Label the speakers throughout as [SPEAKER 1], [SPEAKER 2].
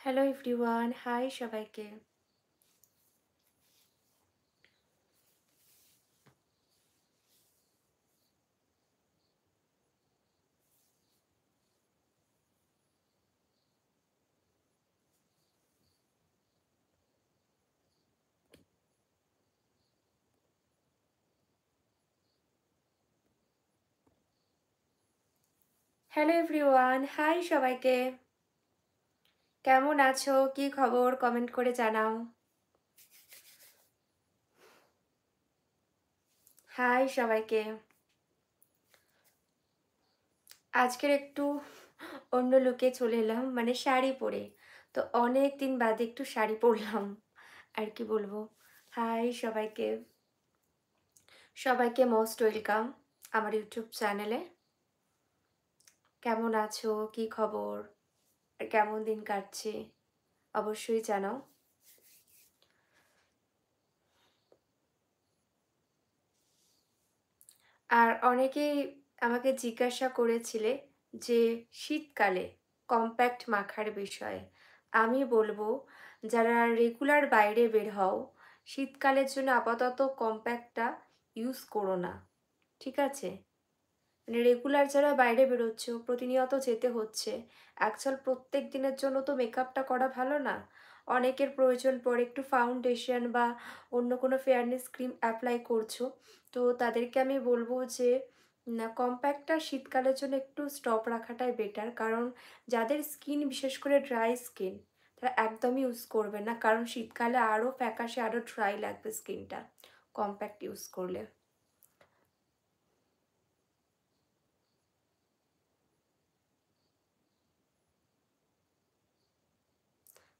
[SPEAKER 1] Hello everyone, high সবাইকে। Hello everyone, high সবাইকে। কেমন আছো? কি খবর? কমেন্ট করে জানাও। হাই সবাইকে। আজকের একটু অন্য লুকে চলে এলাম, মানে শাড়ি পরে। তো অনেক দিন বাদে একটু শাড়ি পরলাম, আর কি বলবো। হাই সবাইকে, সবাইকে মোস্ট ওয়েলকাম আমার ইউটিউব চ্যানেলে। কেমন আছো? কি খবর? আর কেমন দিন কাটছে? অবশ্যই জানাও। আর অনেকেই আমাকে জিজ্ঞাসা করেছিলে যে শীতকালে কম্প্যাক্ট মাখার বিষয়ে। আমি বলবো, যারা রেগুলার বাইরে বের হও, শীতকালের জন্য আপাতত কম্প্যাক্টটা ইউজ করো না, ঠিক আছে? মানে রেগুলার যারা বাইরে বেরোচ্ছ, প্রতিনিয়ত যেতে হচ্ছে, অ্যাকচুয়াল প্রত্যেক দিনের জন্য তো মেকআপটা করা ভালো না। অনেকের প্রয়োজন পড়ে একটু ফাউন্ডেশন বা অন্য কোনো ফেয়ারনেস ক্রিম অ্যাপ্লাই করছো, তো তাদেরকে আমি বলবো যে না, কম্প্যাক্টটা শীতকালের জন্য একটু স্টপ রাখাটাই বেটার। কারণ যাদের স্কিন বিশেষ করে ড্রাই স্কিন, তারা একদমই ইউজ করবে না, কারণ শীতকালে আরও ফ্যাকাশে আরও ড্রাই লাগবে স্কিনটা কম্প্যাক্ট ইউজ করলে।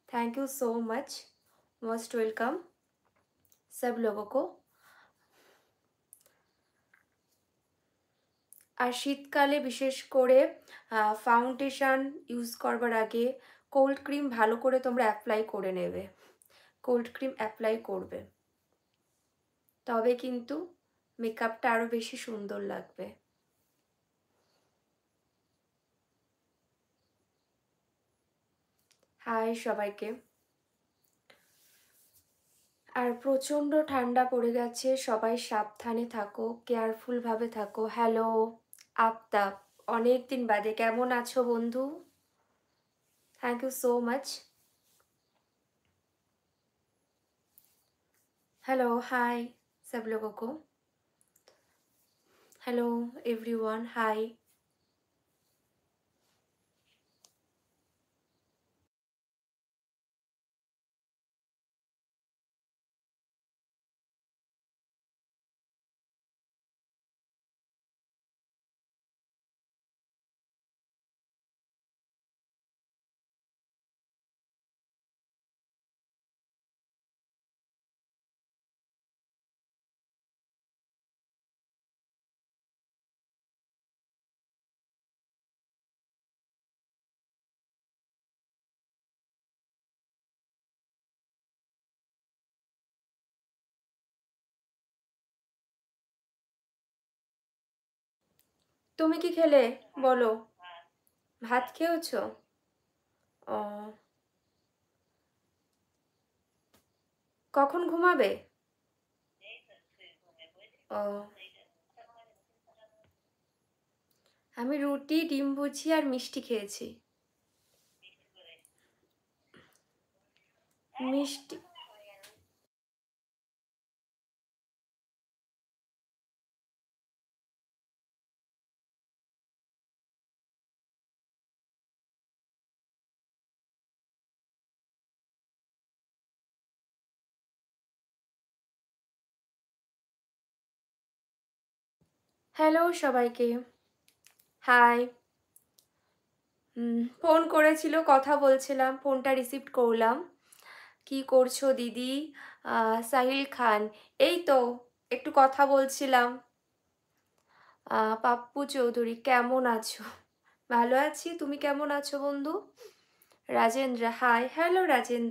[SPEAKER 1] Thank you so much, most welcome सब लोगों को। আর শীতকালে বিশেষ করে ফাউন্ডেশন ইউজ করবার আগে কোল্ড ক্রিম ভালো করে তোমরা অ্যাপ্লাই করে নেবে। কোল্ড ক্রিম অ্যাপ্লাই করবে, তবে কিন্তু মেকআপটা আরও বেশি সুন্দর লাগবে। হাই সবাইকে। আর প্রচণ্ড ঠান্ডা পড়ে গেছে, সবাই সাবধানে থাকো, কেয়ারফুলভাবে থাকো। হ্যালো আফতাব, অনেক দিন বাদে, কেমন আছো বন্ধু? Thank you so much. Hello hi सब लोगों को। Hello everyone, hi. তুমি কি খেলে বলো? ভাত খেয়েছো? ও, কখন ঘুমাবে? ও, আমি রুটি, ডিম ভুজি আর মিষ্টি খেয়েছি। মিষ্টি। হ্যালো সবাইকে, হাই। ফোন করেছিল, কথা বলছিলাম, ফোনটা রিসিভ করলাম। কি করছো দিদি? সাহিল খান, এই তো একটু কথা বলছিলাম। পাপ্পু চৌধুরী, কেমন আছো? ভালো আছি, তুমি কেমন আছো বন্ধু? রাজেন্দ্র, হাই। হ্যালো রাজেন্দ্র।